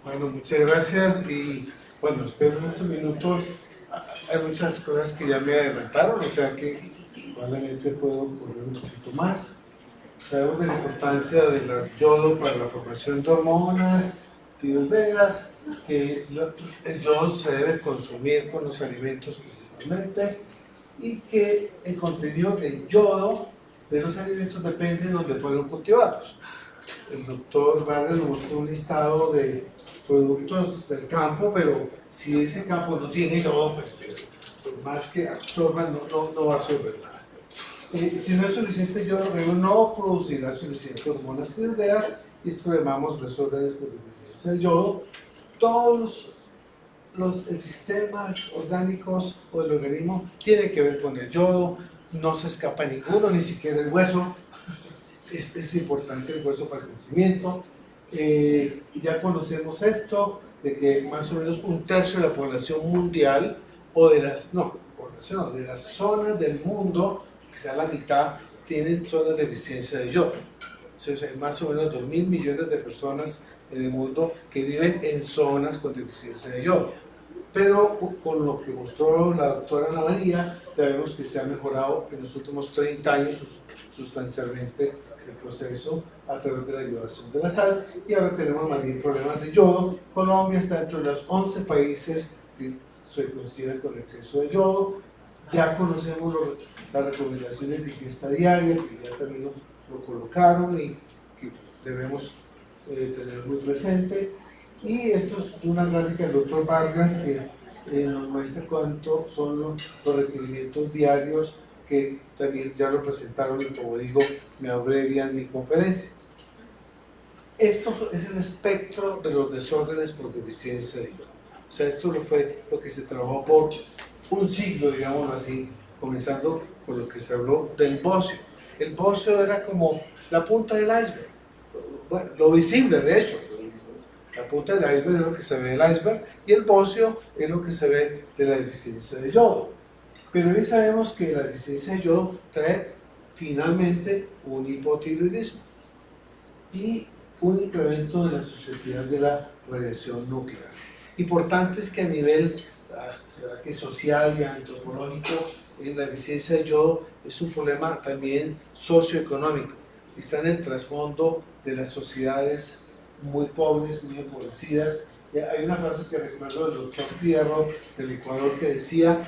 Bueno, muchas gracias y bueno, espero en estos minutos. Hay muchas cosas que ya me adelantaron, o sea que probablemente puedo poner un poquito más. Sabemos de la importancia del yodo para la formación de hormonas, tiroideas, que el yodo se debe consumir con los alimentos principalmente y que el contenido de yodo de los alimentos depende de donde fueron cultivados. El doctor Vargas nos mostró un listado de productos del campo, pero si ese campo no tiene yodo, pues por más que absorban, no va a absorber nada. Si no es suficiente yodo, no producirá suficientes hormonas tiroideas y esto llamamos desórdenes por deficiencia de yodo. Todos el sistema orgánicos o el organismo tiene que ver con el yodo, no se escapa ninguno, ni siquiera el hueso. Es importante el hueso para el crecimiento. Ya conocemos esto, de que más o menos un tercio de la población mundial, o de las, no, población no, de las zonas del mundo, quizá la mitad, tienen zonas de deficiencia de yodo. Entonces hay más o menos 2.000 millones de personas en el mundo que viven en zonas con deficiencia de yodo. Pero con lo que mostró la doctora Ana María, ya vemos que se ha mejorado en los últimos 30 años sustancialmente el proceso a través de la yodación de la sal, y ahora tenemos más bien problemas de yodo. Colombia está dentro de los 11 países que se consideran con exceso de yodo. Ya conocemos las recomendaciones de ingesta diaria, que ya también lo colocaron y que debemos tener muy presente. Y esto es una gráfica del doctor Vargas que nos muestra cuánto son los requerimientos diarios, que también ya lo presentaron y, como digo, me abrevian mi conferencia. Esto es el espectro de los desórdenes por deficiencia de yodo. O sea, esto fue lo que se trabajó por un siglo, digámoslo así, comenzando con lo que se habló del bocio. El bocio era como la punta del iceberg, bueno, lo visible de hecho. La punta del iceberg es lo que se ve del iceberg y el bocio es lo que se ve de la deficiencia de yodo. Pero hoy sabemos que la deficiencia de yodo trae finalmente un hipotiroidismo y un incremento de la susceptibilidad de la radiación nuclear. Importante es que a nivel será que social y antropológico, la deficiencia de yodo es un problema también socioeconómico. Está en el trasfondo de las sociedades muy pobres, muy empobrecidas. Hay una frase que recuerdo del doctor Fierro del Ecuador que decía: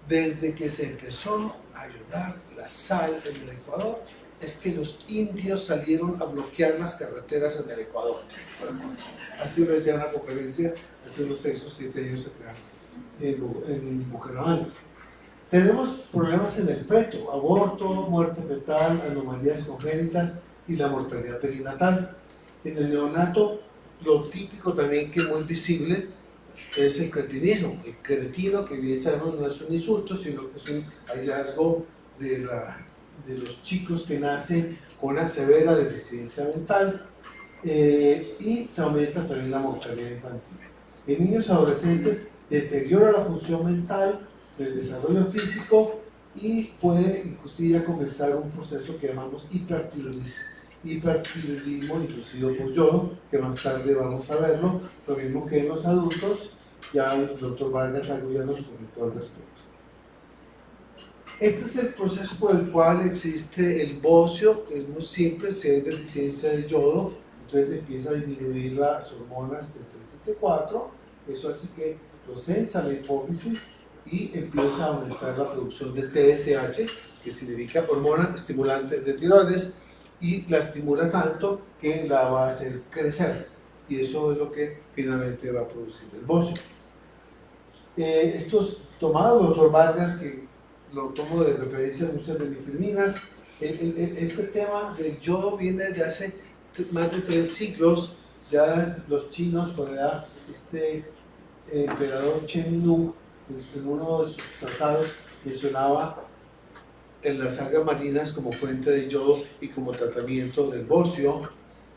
desde que se empezó a ayudar la sal en el Ecuador, es que los indios salieron a bloquear las carreteras en el Ecuador. Así lo decía una conferencia hace unos 6 o 7 años acá en Bucaramanga. Tenemos problemas en el feto: aborto, muerte fetal, anomalías congénitas y la mortalidad perinatal. En el neonato, lo típico también, que es muy visible, es el cretinismo. El cretino, que bien sabemos no es un insulto, sino que es un hallazgo de los chicos que nacen con una severa deficiencia mental, y se aumenta también la mortalidad infantil. En niños y adolescentes deteriora la función mental, el desarrollo físico, y puede inclusive ya comenzar un proceso que llamamos hipertiroidismo inducido por yodo, que más tarde vamos a verlo, lo mismo que en los adultos. Ya el doctor Vargas algo ya nos comentó al respecto. Este es el proceso por el cual existe el bocio. Es muy simple: si hay deficiencia de yodo, entonces empieza a disminuir las hormonas de 374, eso hace que procensa la hipófisis y empieza a aumentar la producción de TSH, que significa hormona estimulante de tiroides, y la estimula tanto que la va a hacer crecer, y eso es lo que finalmente va a producir el bocio. Esto es tomado del doctor Vargas, que lo tomo de referencia a muchas benifirminas. Este tema del yodo viene de hace más de 3 siglos. Ya los chinos, por edad, emperador Chen Nung, en uno de sus tratados, mencionaba en las algas marinas como fuente de yodo y como tratamiento del bocio.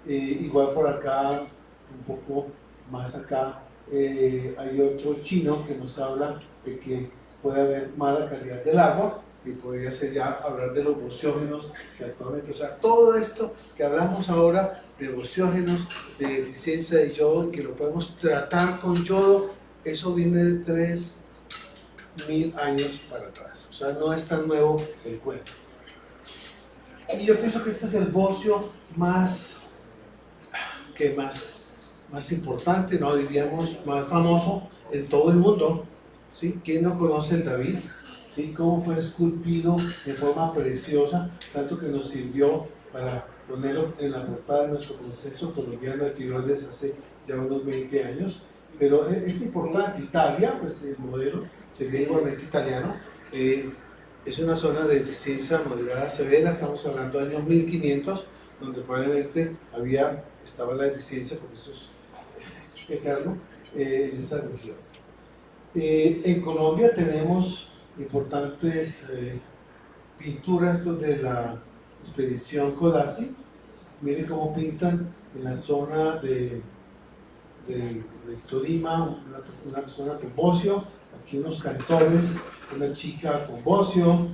Igual por acá, un poco más acá, hay otro chino que nos habla de que puede haber mala calidad del agua, y podría ser ya hablar de los bociógenos que actualmente, o sea, todo esto que hablamos ahora de bociógenos, de deficiencia de yodo, y que lo podemos tratar con yodo, eso viene de 3000 años para atrás, o sea, no es tan nuevo el cuento. Y yo pienso que este es el bocio más importante, no diríamos más famoso en todo el mundo, ¿sí? ¿Quién no conoce el David? ¿Sí? Cómo fue esculpido de forma preciosa, tanto que nos sirvió para ponerlo en la portada de nuestro Consenso Colombiano de Tiroles hace ya unos 20 años. Pero es importante. Italia, pues el modelo sería igualmente italiano, es una zona de deficiencia moderada severa, estamos hablando de años 1500, donde probablemente estaba la deficiencia, por eso es eterno, en esa región. En Colombia tenemos importantes pinturas de la expedición Codazzi. Miren cómo pintan en la zona de Tolima, una persona con bocio, aquí unos cantores, una chica con bocio,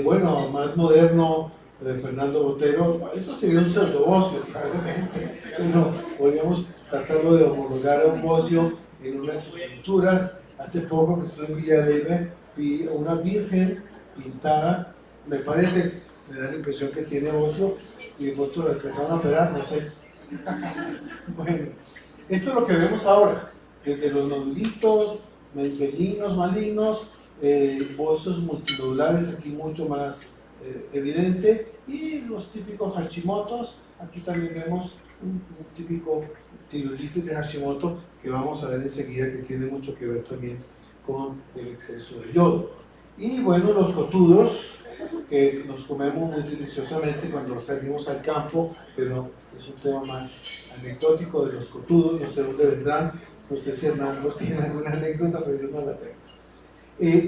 bueno, más moderno, Fernando Botero, esto sería un pseudobocio, probablemente, pero podríamos tratarlo de homologar a un bocio en una de sus pinturas. Hace poco que estuve en Villaleve, vi una virgen pintada, me parece, me da la impresión que tiene bocio, y de pronto la empezaron a operar, no sé. Bueno, esto es lo que vemos ahora, desde los nodulitos, benignos, malignos, bocios multinodulares, aquí mucho más evidente, y los típicos Hashimotos. Aquí también vemos un típico tiroiditis de Hashimoto que vamos a ver enseguida, que tiene mucho que ver también con el exceso de yodo. Y bueno, los cotudos, que nos comemos muy deliciosamente cuando salimos al campo, pero es un tema más anecdótico de los cotudos, no sé dónde vendrán, no sé si Hernando tiene alguna anécdota, pero yo no la tengo.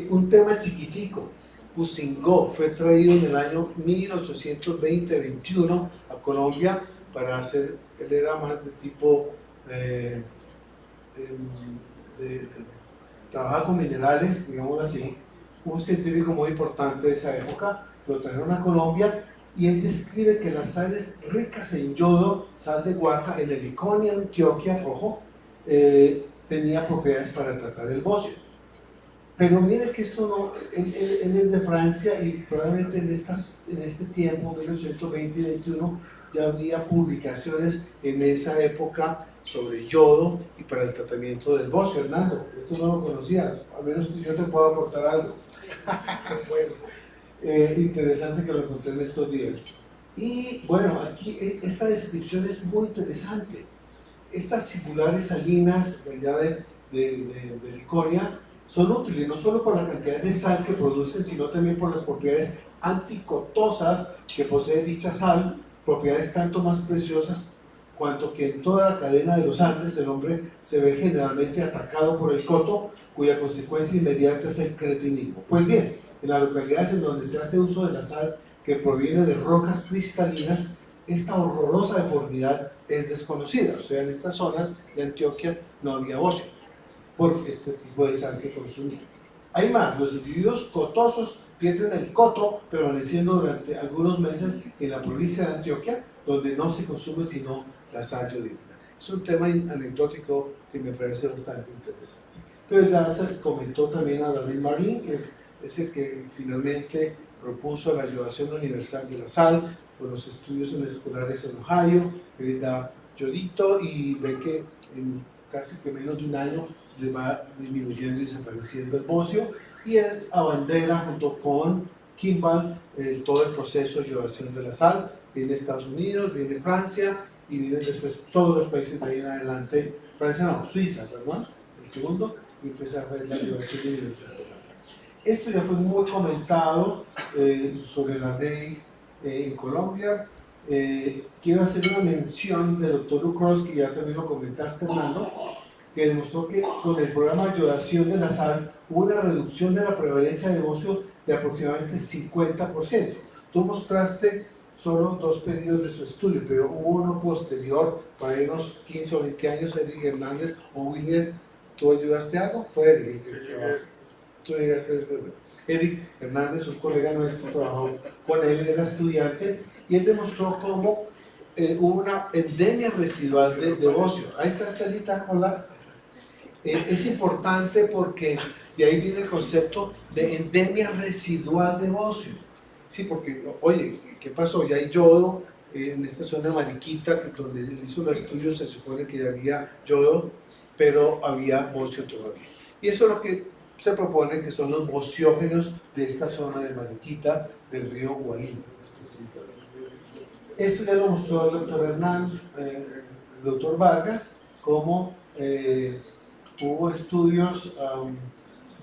Un tema chiquitico, Pusingó, fue traído en el año 1820-21 a Colombia para hacer, él era más de tipo, trabajaba con minerales, digamos así, un científico muy importante de esa época, lo trajeron a Colombia y él describe que las sales ricas en yodo, sal de Guaca, en Heliconia, Antioquia, ojo, tenía propiedades para tratar el bocio. Pero mire que esto no, él es de Francia y probablemente en este tiempo, 1820 y 21, ya había publicaciones en esa época sobre yodo y para el tratamiento del bocio. Hernando, esto no lo conocías, al menos yo te puedo aportar algo. Bueno, interesante que lo encontré en estos días. Y bueno, aquí esta descripción es muy interesante. Estas singulares salinas de allá de Liconia son útiles no solo por la cantidad de sal que producen, sino también por las propiedades anticotosas que posee dicha sal, propiedades tanto más preciosas cuanto que en toda la cadena de los Andes el hombre se ve generalmente atacado por el coto, cuya consecuencia inmediata es el cretinismo. Pues bien, en las localidades en donde se hace uso de la sal que proviene de rocas cristalinas, esta horrorosa deformidad es desconocida. O sea, en estas zonas de Antioquia no había bocio por este tipo de sal que consumían. Hay más, los individuos cotosos pierden el coto permaneciendo durante algunos meses en la provincia de Antioquia, donde no se consume sino la sal yodídica. Es un tema anecdótico que me parece bastante interesante. Pero ya se comentó también a David Marín, que es el que finalmente propuso la ayudación universal de la sal con los estudios escolares en Ohio, que le da yodito y ve que en casi que menos de un año le va disminuyendo y desapareciendo el bocio, y es abandera junto con Kimball todo el proceso de ayudación de la sal. Viene Estados Unidos, viene Francia y vienen después todos los países de ahí en adelante. Francia no, Suiza, ¿verdad? El segundo, y empieza a ver la ayudación universal de la sal. Esto ya fue muy comentado sobre la ley en Colombia. Quiero hacer una mención del doctor Ucros, que ya también lo comentaste, Hernando, que demostró que con el programa de ayudación de la sal hubo una reducción de la prevalencia de bocio de aproximadamente 50%. Tú mostraste solo 2 periodos de su estudio, pero hubo uno posterior, para unos 15 o 20 años, Eric Hernández o William. ¿Tú ayudaste algo? Fue Eric. tú llegaste después. Eric Hernández, un colega nuestro, trabajó con él, era estudiante, y él demostró cómo hubo una endemia residual de bocio. Ahí está Estelita, hola. Es importante porque de ahí viene el concepto de endemia residual de bocio. Sí, porque, oye, ¿qué pasó? Ya hay yodo en esta zona de Mariquita, que donde hizo los estudios se supone que ya había yodo, pero había bocio todavía. Y eso es lo que se propone, que son los bociógenos de esta zona de Mariquita, del río Guarín. Esto ya lo mostró el doctor Hernán, el doctor Vargas, cómo hubo estudios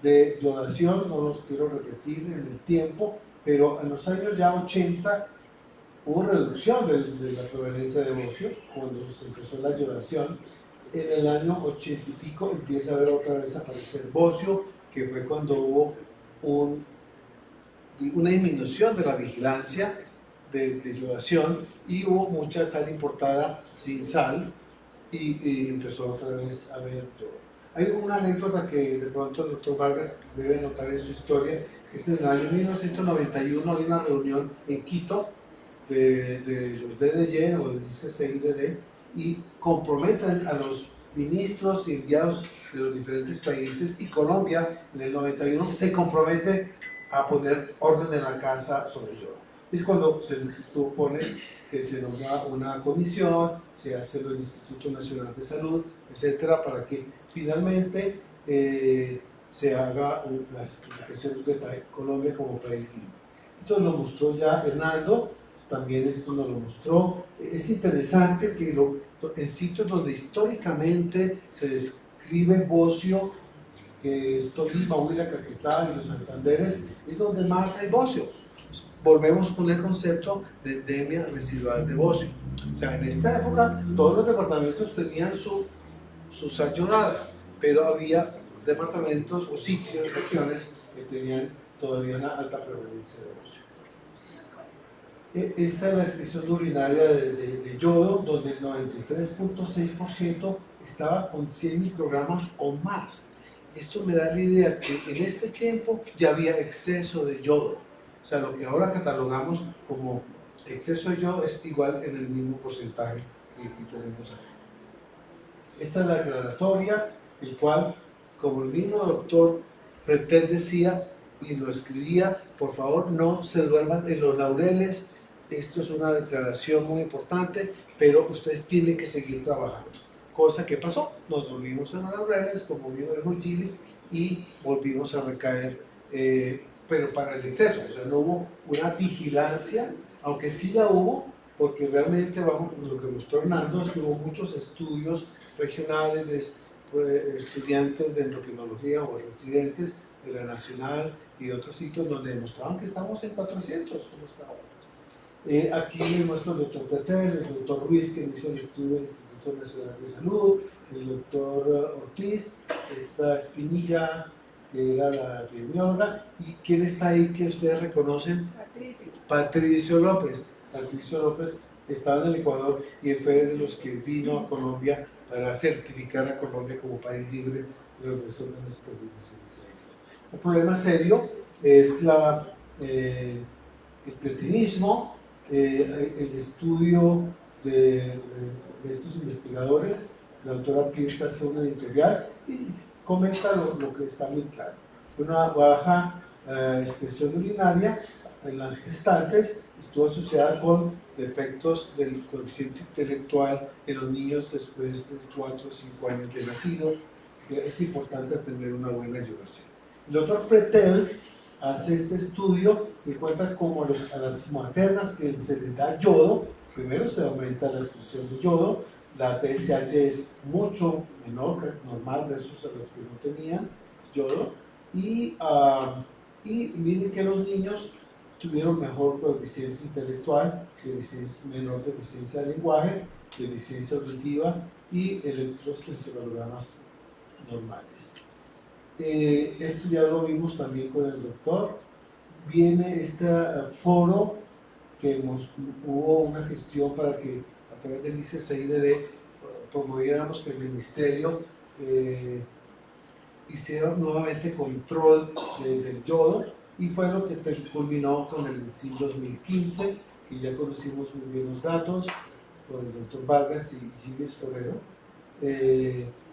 de yodación, no los quiero repetir en el tiempo, pero en los años ya 80 hubo reducción de la prevalencia de bocio cuando se empezó la yodación. En el año 80 y pico empieza a haber otra vez aparecer bocio, que fue cuando hubo una disminución de la vigilancia de yodación y hubo mucha sal importada sin sal y empezó otra vez a haber yodo. Hay una anécdota que de pronto el doctor Vargas debe notar en su historia, que es en el año 1991 hay una reunión en Quito de los DDY o del ICCIDD y comprometen a los ministros y enviados de los diferentes países, y Colombia en el 91 se compromete a poner orden en la casa sobre yodo. Es cuando se supone que se nos da una comisión, se hace el Instituto Nacional de Salud, etcétera, para que finalmente se haga la certificación de Colombia como país libre. Esto lo mostró ya Hernando, también esto nos lo mostró. Es interesante que en sitios donde históricamente se describe bocio, que es Tolima, Huila, Caquetá y los Santanderes, es donde más hay bocio. Volvemos con el concepto de endemia residual de bocio. O sea, en esta época todos los departamentos tenían su sal yodada, pero había departamentos o sitios, regiones que tenían todavía una alta prevalencia de bocio. Esta es la excreción urinaria de yodo, donde el 93.6% estaba con 100 microgramos o más. Esto me da la idea que en este tiempo ya había exceso de yodo. O sea, lo que ahora catalogamos como exceso de yodo es igual en el mismo porcentaje que tenemos aquí. Esta es la declaratoria, el cual, como el mismo doctor Pretel decía y lo escribía, por favor no se duerman en los laureles. Esto es una declaración muy importante, pero ustedes tienen que seguir trabajando. Cosa que pasó, nos volvimos en los laureles, como bien dijo Gilis, y volvimos a recaer, pero para el exceso. O sea, no hubo una vigilancia, aunque sí la hubo, porque realmente, vamos, lo que mostró Hernando es que hubo muchos estudios regionales de estudiantes de endocrinología o residentes de la Nacional y de otros sitios donde demostraban que estamos en 400, como está ahora. Aquí les muestro el doctor Pretel, el doctor Ruiz, que hizo el estudio del Instituto Nacional de Salud, el doctor Ortiz, esta Espinilla, que era la epidemióloga, y quién está ahí que ustedes reconocen. Patricio López. Patricio López estaba en el Ecuador y fue de los que vino a Colombia para certificar a Colombia como país libre de los desórdenes COVID-19. Un problema serio es el pletinismo. El estudio de estos investigadores, la doctora Pierce hace una editorial y comenta lo que está muy claro. Una baja excreción urinaria en las gestantes estuvo asociada con defectos del coeficiente intelectual en los niños después de 4 o 5 años de nacido, que es importante tener una buena ayudación. El doctor Pretel hace este estudio y encuentra como a las maternas que se les da yodo, primero se aumenta la excreción de yodo, la TSH es mucho menor que normal versus a las que no tenían yodo, y miren que los niños tuvieron mejor coeficiente intelectual, menor deficiencia de lenguaje, deficiencia auditiva y electroencefalogramas normales. Esto ya lo vimos también con el doctor. Viene este foro que hubo una gestión para que a través del ICCIDD promoviéramos que el ministerio hicieron nuevamente control del yodo y fue lo que culminó con el SIN 2015, que ya conocimos muy bien los datos por el doctor Vargas y Jimmy Torero,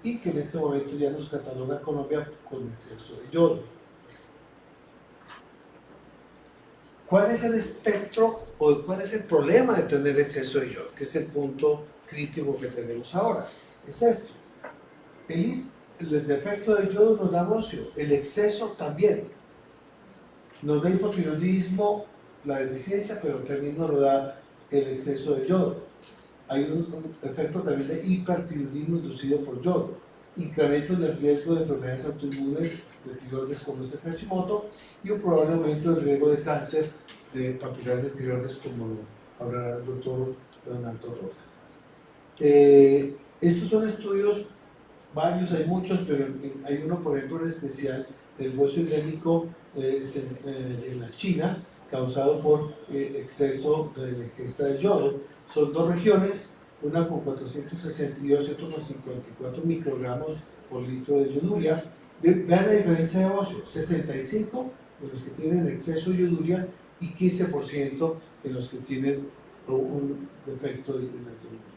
y que en este momento ya nos cataloga Colombia con exceso de yodo. ¿Cuál es el espectro o cuál es el problema de tener exceso de yodo? Que es el punto crítico que tenemos ahora. Es esto. El defecto de yodo nos da bocio, el exceso también. Nos da hipotiroidismo, la deficiencia, pero también nos lo da el exceso de yodo. Hay un efecto también de hipertiroidismo inducido por yodo, incremento del riesgo de enfermedades autoinmunes de tiroides como es el Hashimoto y un probable aumento del riesgo de cáncer de papilar de tiroides como lo hablará el doctor Leonardo Rojas. Estos son estudios, varios, hay muchos, pero hay uno por ejemplo en especial del bocio endémico en la China, causado por exceso de la ingesta de yodo. Son dos regiones, una con 462 y otra con 54 microgramos por litro de yoduria. Vean la diferencia de bocio, 65 en los que tienen exceso de yoduria y 15% en los que tienen un defecto de la yoduria.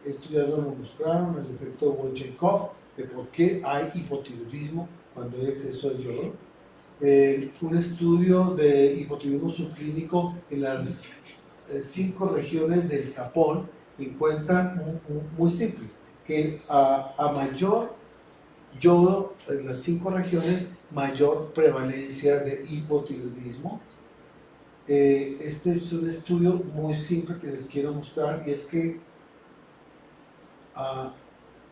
Esto ya lo mostraron, el efecto de Volchenkov, de por qué hay hipotiroidismo cuando hay exceso de yodo. Un estudio de hipotiroidismo subclínico en las 5 regiones del Japón encuentran muy simple, que a mayor yodo en las 5 regiones, mayor prevalencia de hipotiroidismo. Este es un estudio muy simple que les quiero mostrar y es que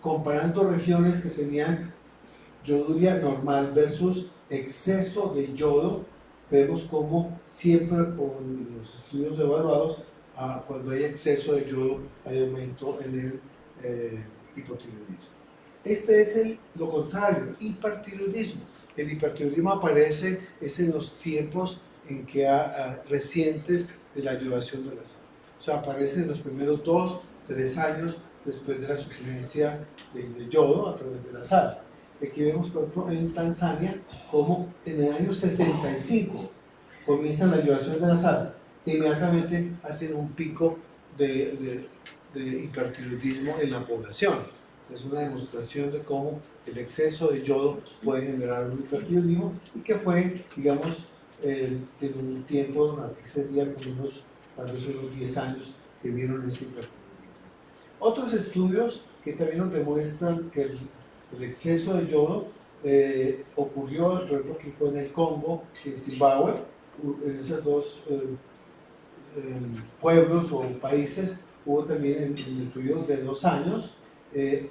comparando regiones que tenían yoduria normal versus exceso de yodo, vemos como siempre con los estudios evaluados, cuando hay exceso de yodo hay aumento en el hipotiroidismo. Este es lo contrario, hipertiroidismo. El hipertiroidismo aparece en los tiempos en que recientes de la ayudación de la sal. O sea, aparece en los primeros 2, 3 años después de la suficiencia de yodo a través de la sal. Aquí vemos, por ejemplo, en Tanzania, como en el año 65 comienza la ayudación de la sal. Inmediatamente hacen un pico de hipertiroidismo en la población. Es una demostración de cómo el exceso de yodo puede generar un hipertiroidismo y que fue, digamos, en un tiempo, aquí sería como unos 10 años que vieron ese hipertiroidismo. Otros estudios que también nos demuestran que el exceso de yodo ocurrió, por ejemplo, aquí en el Congo, en Zimbabue, en esos dos pueblos o países, hubo también en el periodo de 2 años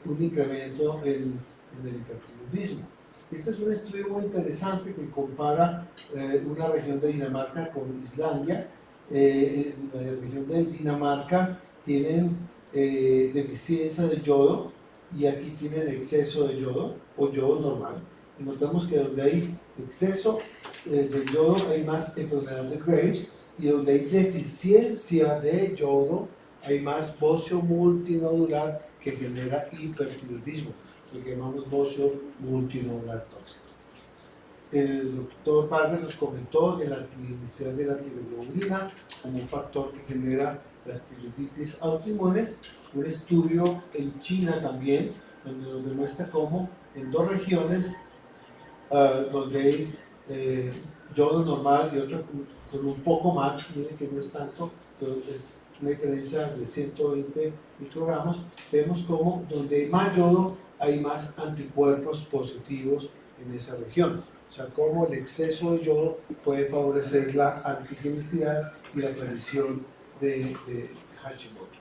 un incremento en el hipertiroidismo. Este es un estudio muy interesante que compara una región de Dinamarca con Islandia. En la región de Dinamarca tienen deficiencia de yodo y aquí tienen exceso de yodo o yodo normal. Y notamos que donde hay exceso de yodo hay más enfermedad de Graves y donde hay deficiencia de yodo hay más bocio multinodular que genera hipertiroidismo, lo que llamamos bocio multinodular tóxico. El doctor Vargas nos comentó de la inicial de la tiroglobulina como un factor que genera las tiroiditis autoinmunes. Un estudio en China también, donde nos demuestra cómo en 2 regiones donde hay yodo normal y otra con un poco más, miren que no es tanto, pero es una diferencia de 120 microgramos, vemos como donde hay más yodo hay más anticuerpos positivos en esa región. O sea, cómo el exceso de yodo puede favorecer la antigenicidad y la aparición de Hashimoto.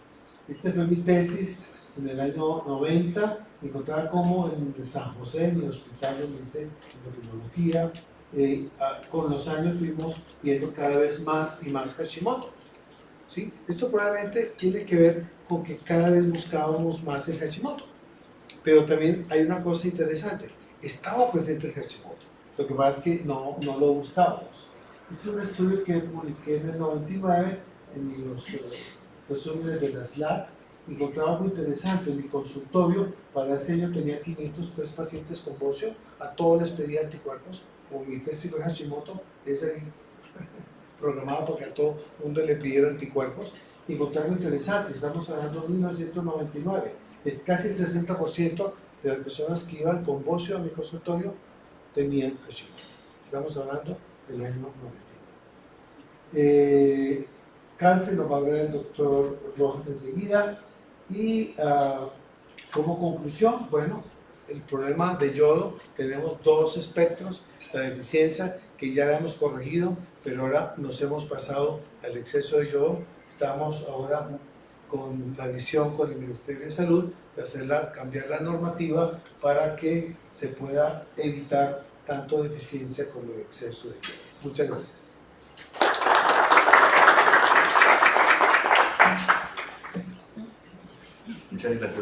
Esta fue mi tesis en el año 90, encontrar cómo en San José, en el hospital donde hice endocrinología, con los años fuimos viendo cada vez más y más Hashimoto. ¿Sí? Esto probablemente tiene que ver con que cada vez buscábamos más el Hashimoto. Pero también hay una cosa interesante, estaba presente el Hashimoto, lo que pasa es que no lo buscábamos. Este es un estudio que publiqué en el 99 en los resúmenes de la SLAT encontraba muy interesante. En mi consultorio, para ese año tenía 503 pacientes con bocio, a todos les pedía anticuerpos, como mi test de Hashimoto, es ahí programado porque a todo mundo le pidieron anticuerpos. Y encontré algo interesante, estamos hablando de 1999, es casi el 60% de las personas que iban con bocio a mi consultorio tenían Hashimoto. Estamos hablando del año 99. Cáncer nos va a hablar el doctor Rojas enseguida. Y como conclusión, bueno, el problema de yodo, tenemos dos espectros, la deficiencia que ya la hemos corregido, pero ahora nos hemos pasado al exceso de yodo. Estamos ahora con la visión con el Ministerio de Salud de cambiar la normativa para que se pueda evitar tanto deficiencia como exceso de yodo. Muchas gracias. Muchas gracias.